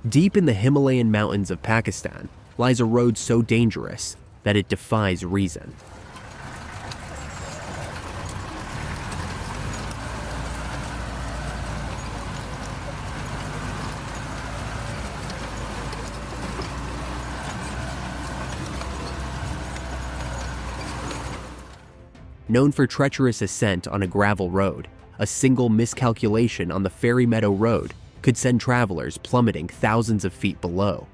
Deep in the Himalayan mountains of Pakistan lies a road so dangerous that it defies reason. Known for treacherous ascent on a gravel road, a single miscalculation on the Fairy Meadow Road could send travelers plummeting thousands of feet below.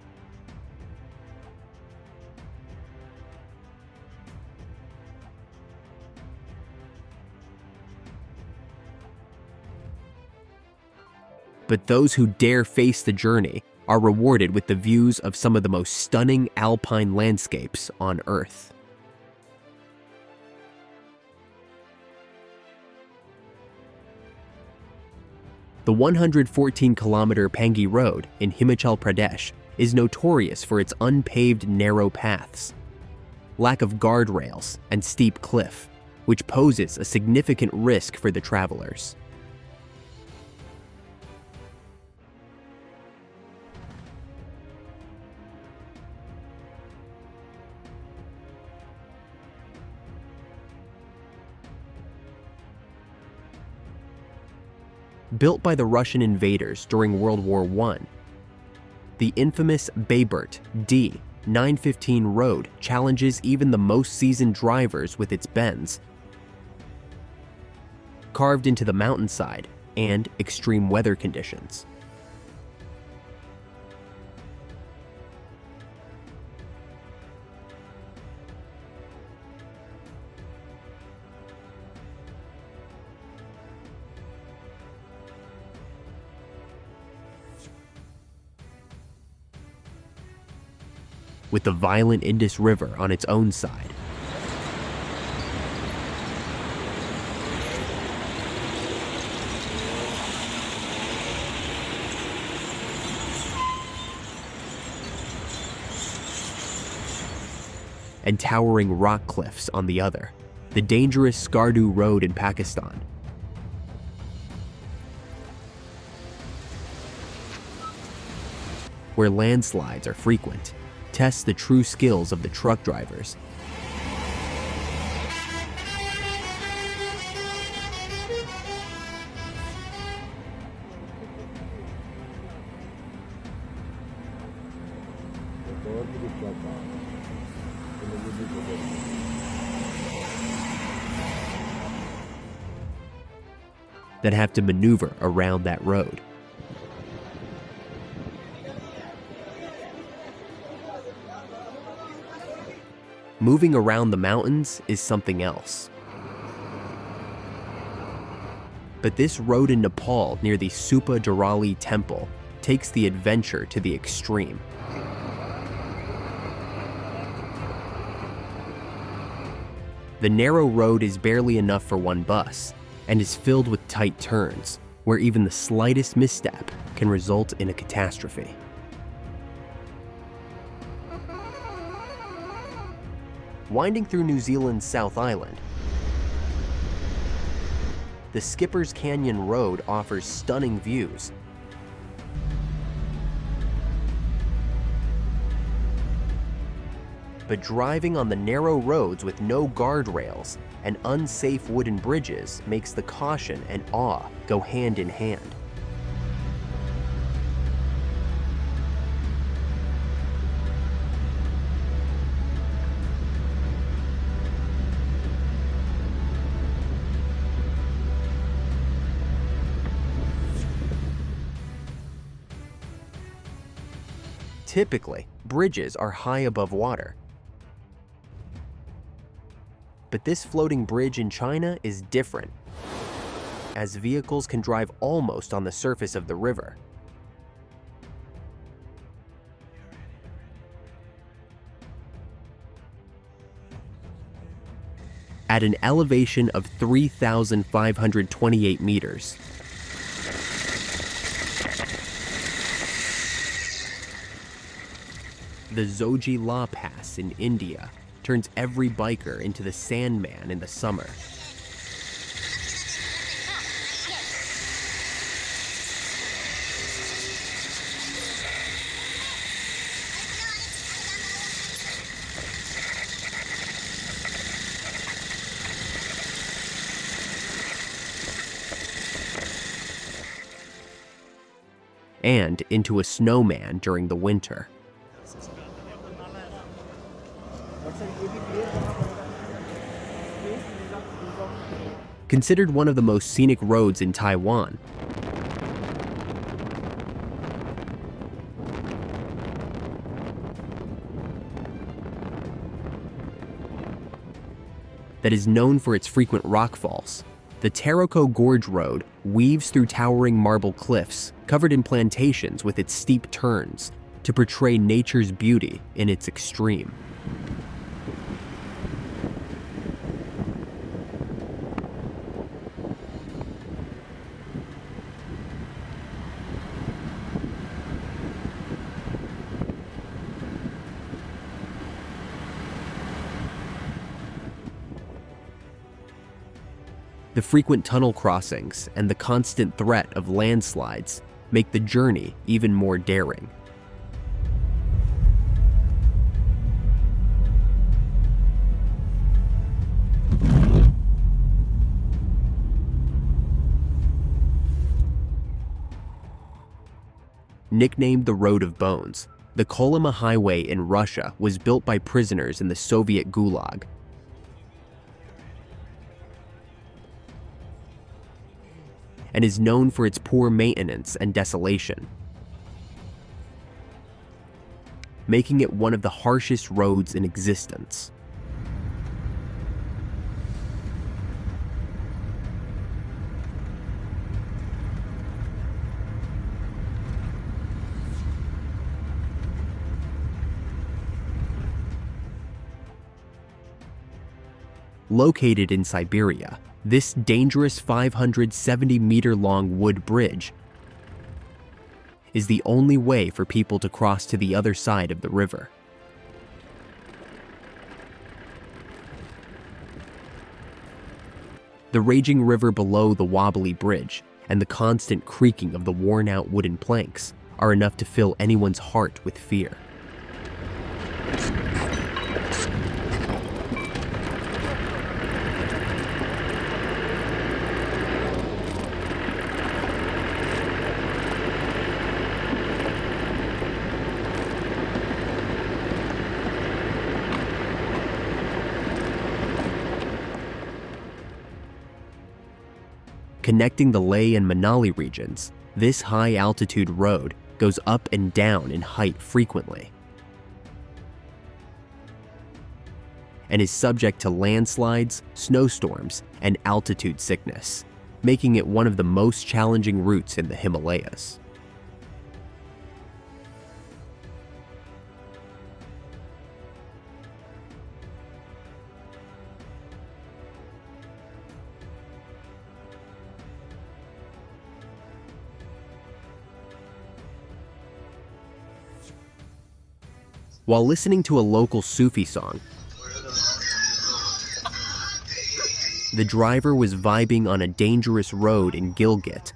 But those who dare face the journey are rewarded with the views of some of the most stunning alpine landscapes on Earth. The 114-kilometer Pangi Road in Himachal Pradesh is notorious for its unpaved narrow paths, lack of guardrails, and steep cliff, which poses a significant risk for the travelers. Built by the Russian invaders during World War I, the infamous Bayburt D-915 road challenges even the most seasoned drivers with its bends, carved into the mountainside, and extreme weather conditions. With the violent Indus River on its own side. And towering rock cliffs on the other, the dangerous 𝐂𝐨𝐩𝐲𝐫𝐢 Road in Pakistan. Where landslides are frequent, tests the true skills of the truck drivers. That have to maneuver around that road. Moving around the mountains is something else. But this road in Nepal near the Supa Durali temple takes the adventure to the extreme. The narrow road is barely enough for one bus and is filled with tight turns, where even the slightest misstep can result in a catastrophe. Winding through New Zealand's South Island, the Skipper's Canyon Road offers stunning views. But driving on the narrow roads with no guardrails and unsafe wooden bridges makes the caution and awe go hand in hand. Typically, bridges are high above water. But this floating bridge in China is different, as vehicles can drive almost on the surface of the river. At an elevation of 3,528 meters, the 𝐂𝐨𝐲𝐲𝐫𝐢 Pass in India turns every biker into the Sandman in the summer. and into a snowman during the winter. Considered one of the most scenic roads in Taiwan, that is known for its frequent rockfalls, the 𝐂𝐨𝐲𝐽 Gorge Road weaves through towering marble cliffs covered in plantations with its steep turns to portray nature's beauty in its extreme. The frequent tunnel crossings and the constant threat of landslides make the journey even more daring. Nicknamed the Road of Bones, the Kolyma Highway in Russia was built by prisoners in the Soviet Gulag and is known for its poor maintenance and desolation, making it one of the harshest roads in existence. Located in Siberia, this dangerous 570-meter-long wood bridge is the only way for people to cross to the other side of the river. The raging river below the wobbly bridge and the constant creaking of the worn-out wooden planks are enough to fill anyone's heart with fear. Connecting the Leh and Manali regions, this high-altitude road goes up and down in height frequently and is subject to landslides, snowstorms, and altitude sickness, making it one of the most challenging routes in the Himalayas. While listening to a local Sufi song, the driver was vibing on a dangerous road in Gilgit,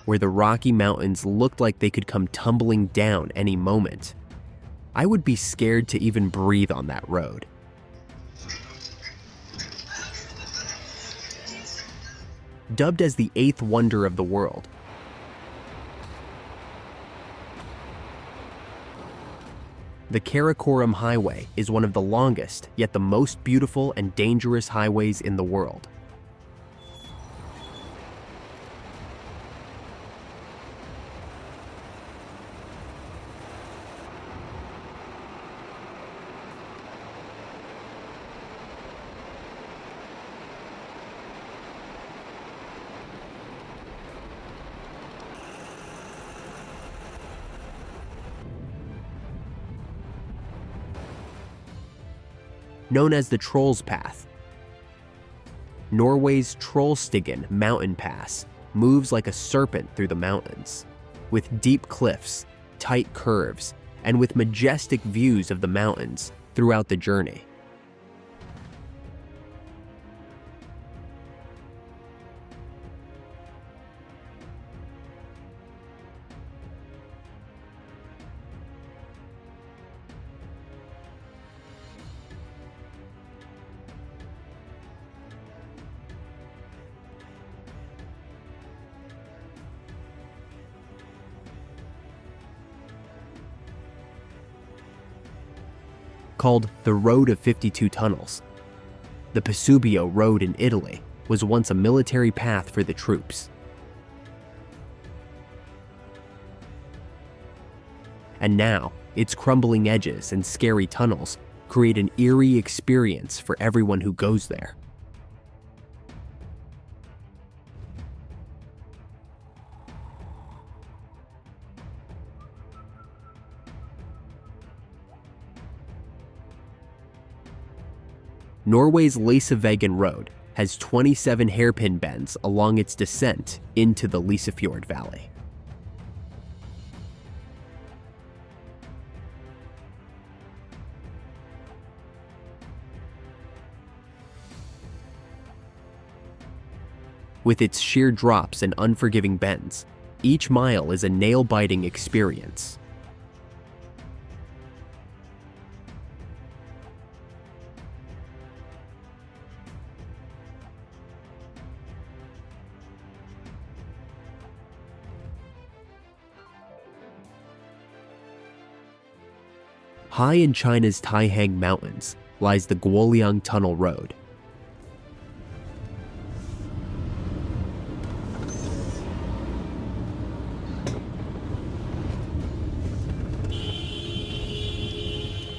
where the Rocky Mountains looked like they could come tumbling down any moment. I would be scared to even breathe on that road. Dubbed as the 8th wonder of the world, the Karakoram Highway is one of the longest, yet the most beautiful and dangerous highways in the world. Known as the Troll's Path, Norway's Trollstigen mountain pass moves like a serpent through the mountains, with deep cliffs, tight curves, and with majestic views of the mountains throughout the journey. called the Road of 52 Tunnels. The Vesuvio Road in Italy was once a military path for the troops. And now, its crumbling edges and scary tunnels create an eerie experience for everyone who goes there. Norway's 𝐂𝐨𝐲𝐲𝐫𝐢 Road has 27 hairpin bends along its descent into the Lysefjord Valley. With its sheer drops and unforgiving bends, each mile is a nail-biting experience. High in China's Taihang Mountains lies the Guoliang Tunnel Road.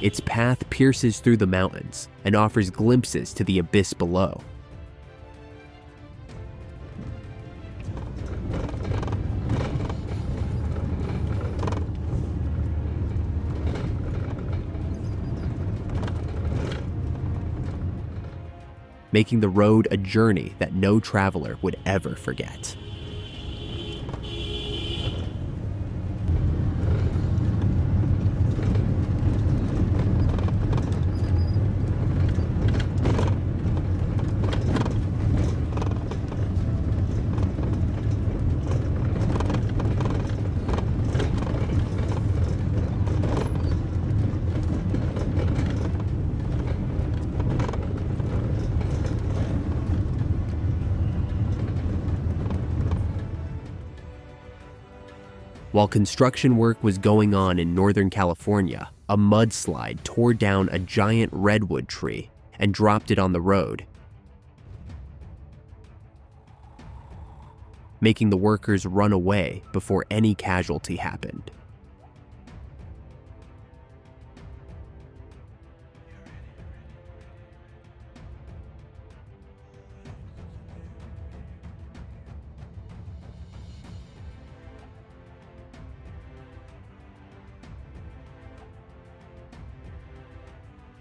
Its path pierces through the mountains and offers glimpses to the abyss below. Making the road a journey that no traveler would ever forget. While construction work was going on in Northern California, a mudslide tore down a giant redwood tree and dropped it on the road, making the workers run away before any casualty happened.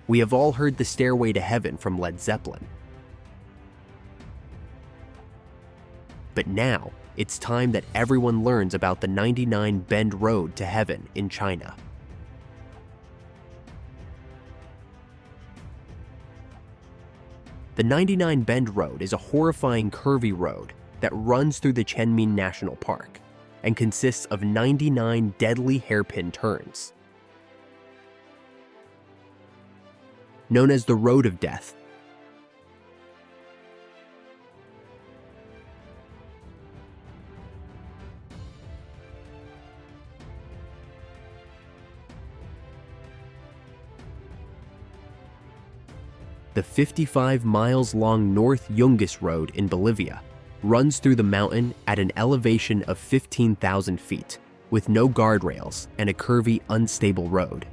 We have all heard the Stairway to Heaven from Led Zeppelin. But now, it's time that everyone learns about the 99 Bend Road to Heaven in China. The 99 Bend Road is a horrifying curvy road that runs through the Chenmin National Park and consists of 99 deadly hairpin turns. Known as the Road of Death, the 55 miles long North Yungas Road in Bolivia runs through the mountain at an elevation of 15,000 feet with no guardrails and a curvy, unstable road.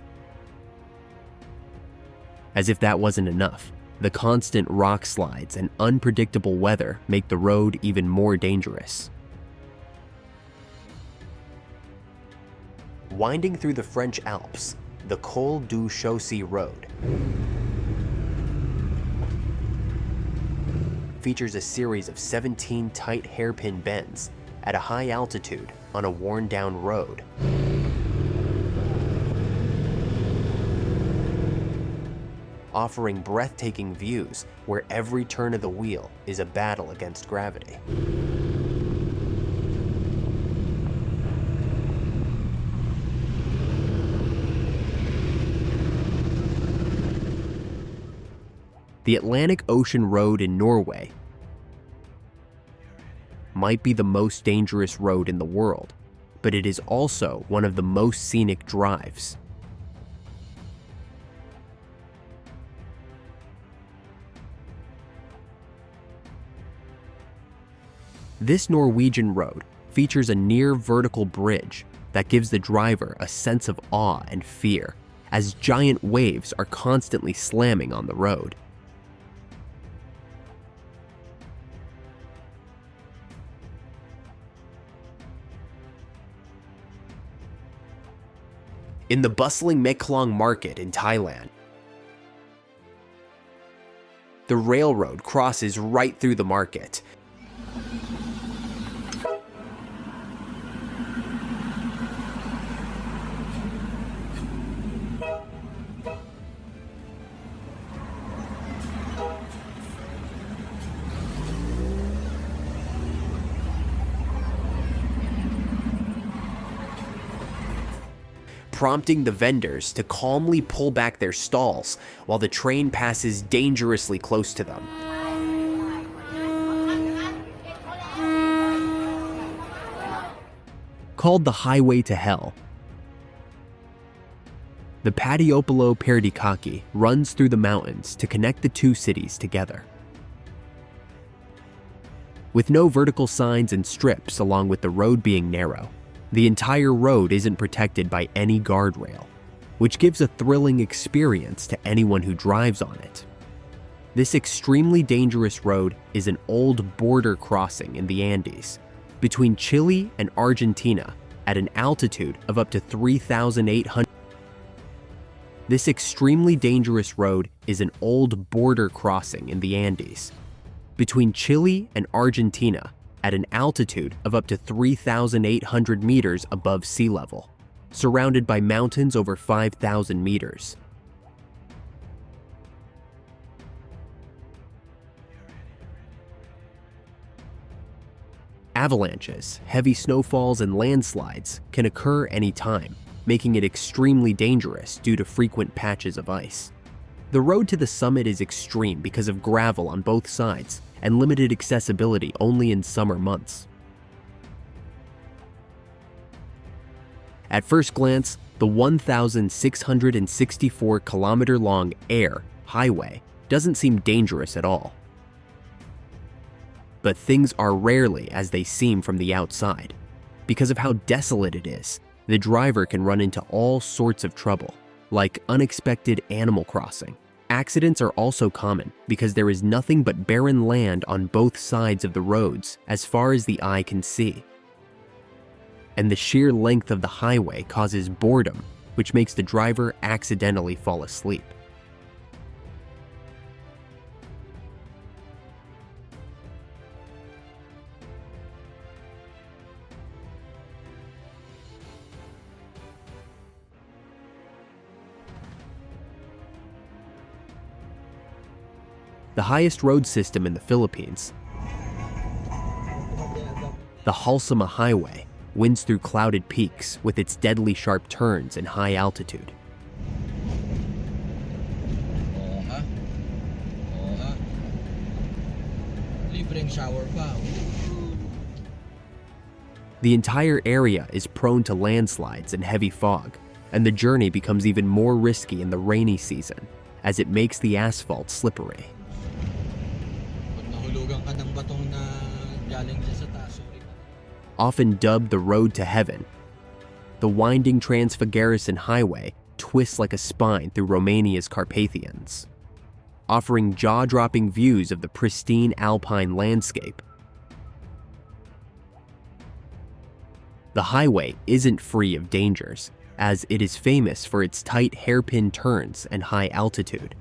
As if that wasn't enough, the constant rock slides and unpredictable weather make the road even more dangerous. Winding through the French Alps, the 𝐂𝐨𝐩𝐲𝐲𝐫 Road features a series of 17 tight hairpin bends at a high altitude on a worn-down road. Offering breathtaking views where every turn of the wheel is a battle against gravity. The Atlantic Ocean Road in Norway might be the most dangerous road in the world, but it is also one of the most scenic drives. This Norwegian road features a near-vertical bridge that gives the driver a sense of awe and fear, as giant waves are constantly slamming on the road. In the bustling Mae market in Thailand, the railroad crosses right through the market. Prompting the vendors to calmly pull back their stalls while the train passes dangerously close to them. Called the Highway to Hell, the 𝐂𝐨𝐲𝐲𝐫𝐢𝐠𝐡𝐭 runs through the mountains to connect the two cities together. With no vertical signs and strips along with the road being narrow, the entire road isn't protected by any guardrail, which gives a thrilling experience to anyone who drives on it. This extremely dangerous road is an old border crossing in the Andes between Chile and Argentina at an altitude of up to 3,800. This extremely dangerous road is an old border crossing in the Andes between Chile and Argentina at an altitude of up to 3,800 meters above sea level, surrounded by mountains over 5,000 meters. Avalanches, heavy snowfalls, and landslides can occur anytime, making it extremely dangerous due to frequent patches of ice. The road to the summit is extreme because of gravel on both sides and limited accessibility only in summer months. At first glance, the 1,664-kilometer-long air highway doesn't seem dangerous at all. But things are rarely as they seem from the outside. Because of how desolate it is, the driver can run into all sorts of trouble, like unexpected animal crossing. Accidents are also common because there is nothing but barren land on both sides of the roads as far as the eye can see. And the sheer length of the highway causes boredom, which makes the driver accidentally fall asleep. The highest road system in the Philippines, the 𝐂𝐨𝐩𝐲𝐲𝐫𝐢𝐠𝐡𝐭 Highway, winds through clouded peaks with its deadly sharp turns and high altitude. Libreng shower pa. The entire area is prone to landslides and heavy fog, and the journey becomes even more risky in the rainy season, as it makes the asphalt slippery. Often dubbed the road to heaven, the winding Trans-Fagarisan Highway twists like a spine through Romania's Carpathians, offering jaw-dropping views of the pristine alpine landscape. The highway isn't free of dangers, as it is famous for its tight hairpin turns and high altitude.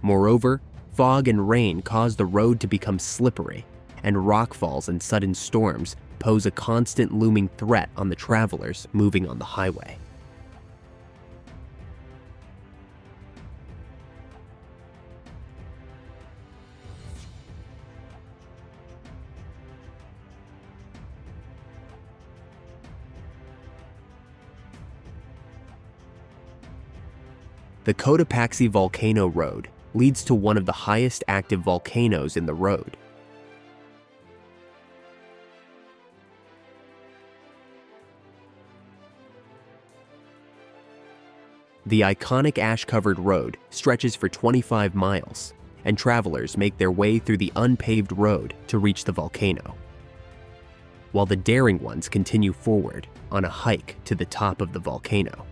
Moreover, fog and rain cause the road to become slippery, and rockfalls and sudden storms pose a constant looming threat on the travelers moving on the highway. The Cotopaxi Volcano Road leads to one of the highest active volcanoes in the road. The iconic ash-covered road stretches for 25 miles, and travelers make their way through the unpaved road to reach the volcano, while the daring ones continue forward on a hike to the top of the volcano.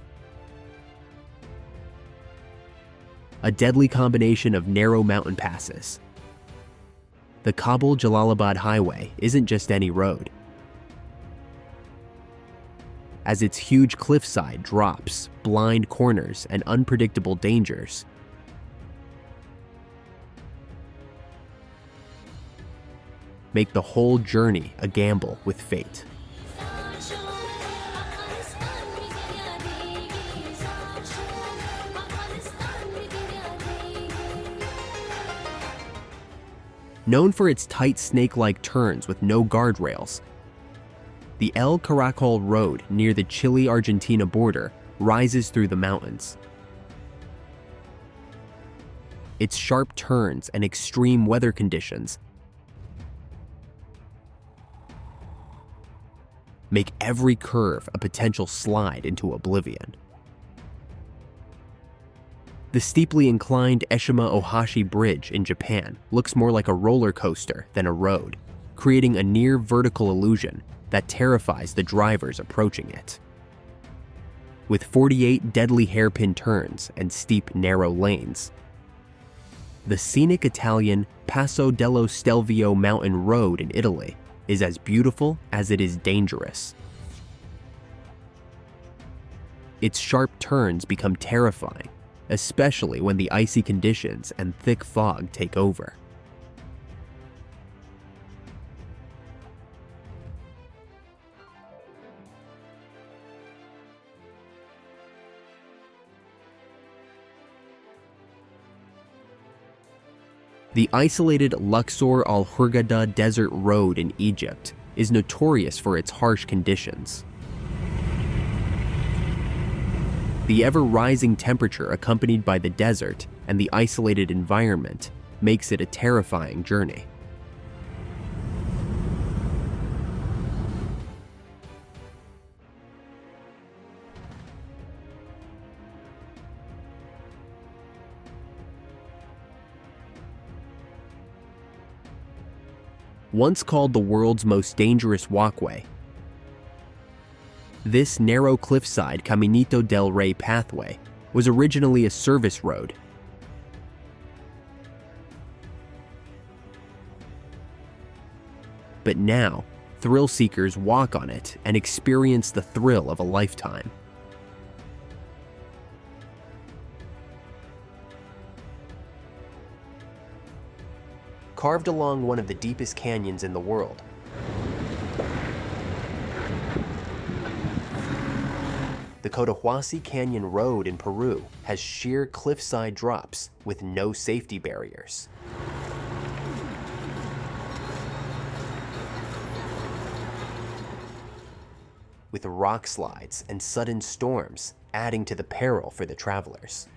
A deadly combination of narrow mountain passes. The 𝐂𝐨𝐩𝐲𝐫𝐢𝐠𝐡𝐭 Highway isn't just any road, as its huge cliffside drops, blind corners, and unpredictable dangers make the whole journey a gamble with fate. Known for its tight snake-like turns with no guardrails, the El Caracol Road near the Chile-Argentina border rises through the mountains. Its sharp turns and extreme weather conditions make every curve a potential slide into oblivion. The steeply inclined 𝐂𝐨𝐻𝐲𝐲𝐫 Bridge in Japan looks more like a roller coaster than a road, creating a near vertical illusion that terrifies the drivers approaching it. With 48 deadly hairpin turns and steep, narrow lanes, the scenic Italian Passo dello Stelvio mountain road in Italy is as beautiful as it is dangerous. Its sharp turns become terrifying, especially when the icy conditions and thick fog take over. The isolated Luxor Al Hurghada Desert Road in Egypt is notorious for its harsh conditions. The ever-rising temperature accompanied by the desert and the isolated environment makes it a terrifying journey. Once called the world's most dangerous walkway, this narrow cliffside Caminito del Rey pathway was originally a service road. But now, thrill seekers walk on it and experience the thrill of a lifetime. Carved along one of the deepest canyons in the world, the Cotahuasi Canyon Road in Peru has sheer cliffside drops with no safety barriers. With rock slides and sudden storms adding to the peril for the travelers.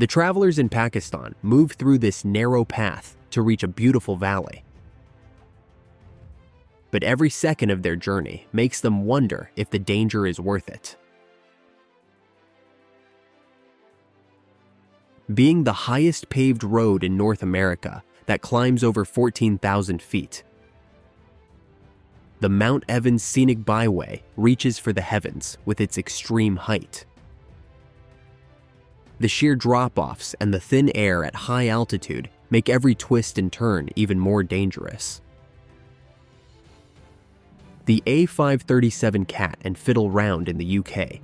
The travelers in Pakistan move through this narrow path to reach a beautiful valley. But every second of their journey makes them wonder if the danger is worth it. Being the highest paved road in North America that climbs over 14,000 feet, the Mount Evans Scenic Byway reaches for the heavens with its extreme height. The sheer drop-offs and the thin air at high altitude make every twist and turn even more dangerous. The A537 Cat and Fiddle Round in the UK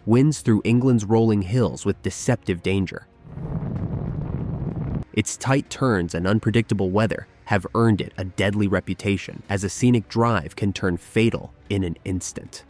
winds through England's rolling hills with deceptive danger. Its tight turns and unpredictable weather have earned it a deadly reputation, as a scenic drive can turn fatal in an instant.